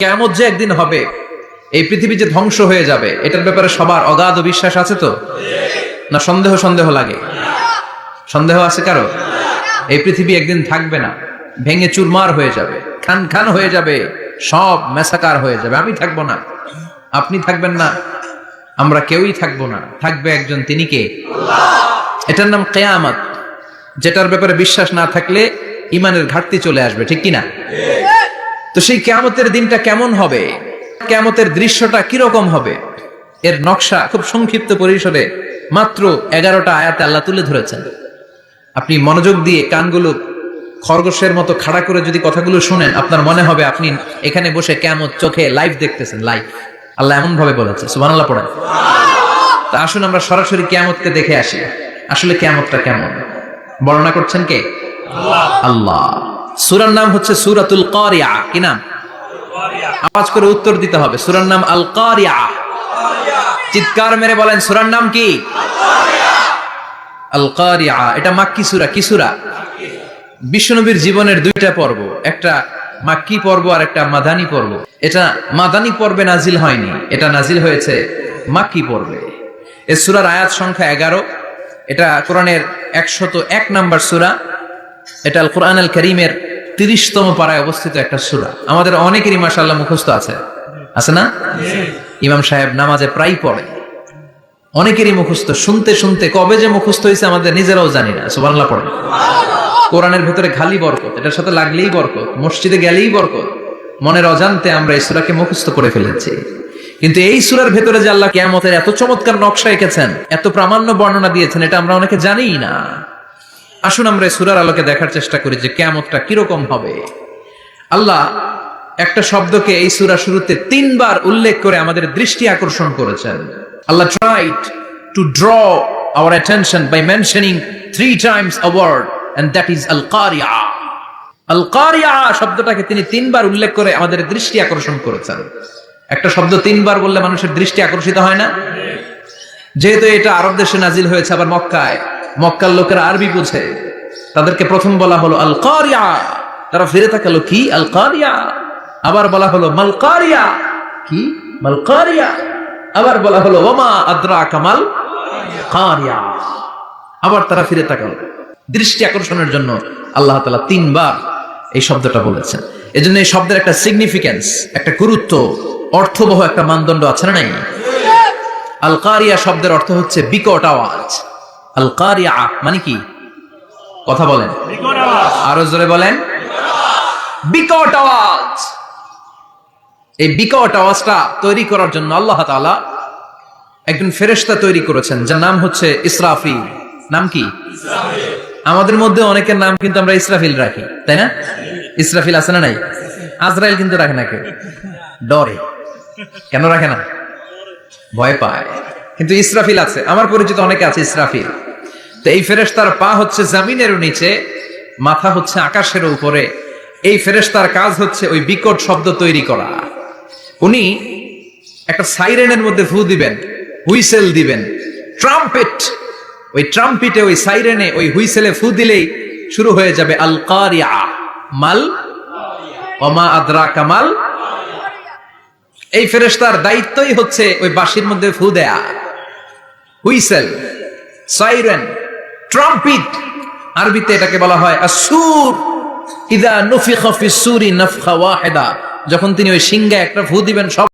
কিয়ামত যে একদিন হবে, এই পৃথিবী যে ধ্বংস হয়ে যাবে, এটার ব্যাপারে সবার অগাধ বিশ্বাস আছে তো? না সন্দেহ সন্দেহ লাগে? সন্দেহ আছে কারো? এই পৃথিবী একদিন থাকবে না, ভেঙে চুরমার হয়ে যাবে, খান খান হয়ে যাবে, সব মেসাকার হয়ে যাবে। আমি থাকবো না, আপনি থাকবেন না, আমরা কেউই থাকবো না। থাকবে একজন, তিনি কে? এটার নাম কিয়ামত, যেটার ব্যাপারে বিশ্বাস না থাকলে ইমানের ঘাটতি চলে আসবে, ঠিক কিনা? তো সেই কিয়ামতের দিনটা কেমন হবে, কিয়ামতের দৃশ্যটা কিরকম হবে, এর নকশা খুব সংক্ষিপ্ত পরিসরে মাত্র 11টা আয়াতে আল্লাহ তুলে ধরেছেন। আপনি মনোযোগ দিয়ে কানগুলো খরগোশের মতো খাড়া করে যদি কথাগুলো শুনেন, আপনার মনে হবে আপনি এখানে বসে কিয়ামত চোখে লাইভ দেখতেছেন। লাইভ আল্লাহ এমন ভাবে বলেছে, সুবহানাল্লাহ পড়েন। তা আসুন আমরা সরাসরি কিয়ামতকে দেখে আসি। আসলে কিয়ামতটা কেমন বর্ণনা করছেন কে? আল্লাহ। সূরার নাম হচ্ছে সূরাতুল কারিয়া। কি নাম? আওয়াজ করে উত্তর দিতে হবে। সূরার নাম আল কারিয়া। চিৎকার মেরে বলেন, সূরার নাম কি? আল কারিয়া। এটা মাক্কি সূরা। কি সূরা? বিশ্বনবীর জীবনের দুইটা পর্ব, একটা মাক্কি পর্ব আর একটা মাদানী পর্ব। এটা মাদানী পর্বে নাজিল হয়নি, এটা নাজিল হয়েছে মাক্কি পর্বে। এই সূরার আয়াত সংখ্যা 11। এটা কোরআনের 101 নাম্বার সূরা। এটা আল কোরআন আল কারীমের 30তম পারায় অবস্থিত একটা সূরা। আমাদের অনেকেরই মাশাআল্লাহ মুখস্থ আছে, আছে না? ইমাম সাহেব নামাজে প্রায় পড়ে, অনেকেরই মুখস্থ। শুনতে শুনতে কবে যে মুখস্থ হয়েছে আমাদের নিজেরাও জানি না। সুবহানাল্লাহ পড়ে। কোরআনের ভেতরে খালি বরকত, এটার সাথে লাগলেই বরকত, মসজিদে গেলেই বরকত। মনের অজান্তে আমরা এই সূরাকে মুখস্থ করে ফেলেছি। কিন্তু এই সূরার ভেতরে যে আল্লাহ কিয়ামতের এত চমৎকার নকশা এঁকেছেন, এত প্রামাণ্য বর্ণনা দিয়েছেন, এটা আমরা অনেকে জানিই না। আসুন আমরা এই সূরার আলোকে দেখার চেষ্টা করি যে কিয়ামতটা কিরকম হবে। আল্লাহ একটা শব্দকে এই সূরা শুরুতে 3 বার উল্লেখ করে আমাদের দৃষ্টি আকর্ষণ করেছেন। আল্লাহ tried to draw our attention by mentioning 3 times a word, and that is al-qari'a. al-qari'a শব্দটাকে তিনি 3 বার উল্লেখ করে আমাদের দৃষ্টি আকর্ষণ করেছেন। একটা শব্দ 3 বার বললে মানুষের দৃষ্টি আকর্ষিত হয় না? যেহেতু এটা আরব দেশে নাজিল হয়েছে, আবার মক্কায়, মক্কার লোকেরা আরবি বুঝে, তাদেরকে প্রথম বলা হলো আল-কারিয়া। তারা ফিরে তাকালো, কি আল-কারিয়া? আবার বলা হলো মাল কারিয়া। কি মাল কারিয়া? আবার বলা হলো ওমা আদরাকা মাল কারিয়া। আবার তারা ফিরে তাকালো। দৃষ্টি আকর্ষণের জন্য আল্লাহ তাআলা 3 বার এই শব্দটা বলেছেন। এজন্য এই শব্দের একটা সিগনিফিকেন্স, একটা গুরুত্ব, অর্থবহ একটা মানদণ্ড আছে না নাই? আল কারিয়া শব্দের অর্থ হচ্ছে বিকট আওয়াজ। আল কারিয়া মানে কি? কথা বলেন, আরো জোরে বলেন। বিকট আওয়াজ। এই বিকট আওয়াজটা তৈরি করার জন্য আল্লাহ তাআলা একজন ফেরেশতা তৈরি করেছেন, যার নাম হচ্ছে ইসরাফিল। নাম কি? ইসরাফিল। আমাদের মধ্যে অনেকের নাম কিন্তু আমরা ইসরাফিল রাখি, তাই না? ইসরাফিল আছে না নাই? আজরাইল কিন্তু রাখে না কেউ, ডরে। কেন রাখে না? ভয় পায়। কিন্তু ইসরাফিল আছে, আমার পরিচিত অনেকে আছে ইসরাফিল। তো এই ফেরেশতার পা হচ্ছে জমিনের নিচে, মাথা হচ্ছে আকাশের উপরে। এই ফেরেশতার কাজ হচ্ছে ওই বিকট শব্দ তৈরি করা। উনি একটা সাইরেনের মধ্যে ফু দিবেন, হুইসেল দিবেন, ট্রাম্পেট। ওই ট্রাম্পিটে, ওই সাইরেনে, ওই হুইসেলে ফু দিলেই শুরু হয়ে যাবে আল কারিয়া। মাল ওমা আদরাকা মাল। এই ফেরেশতার দায়িত্বই হচ্ছে ওই বাঁশির মধ্যে ফু দেয়া। হুইসেল, সাইরেন, ট্রাম্পিট, আরবিতে এটাকে বলা হয় আসুর। ইদা নুফিখা ফিস সূরি নাফখা ওয়াহিদা, যখন তিনি ওই সিংহে একটা ফু দিবেন, সব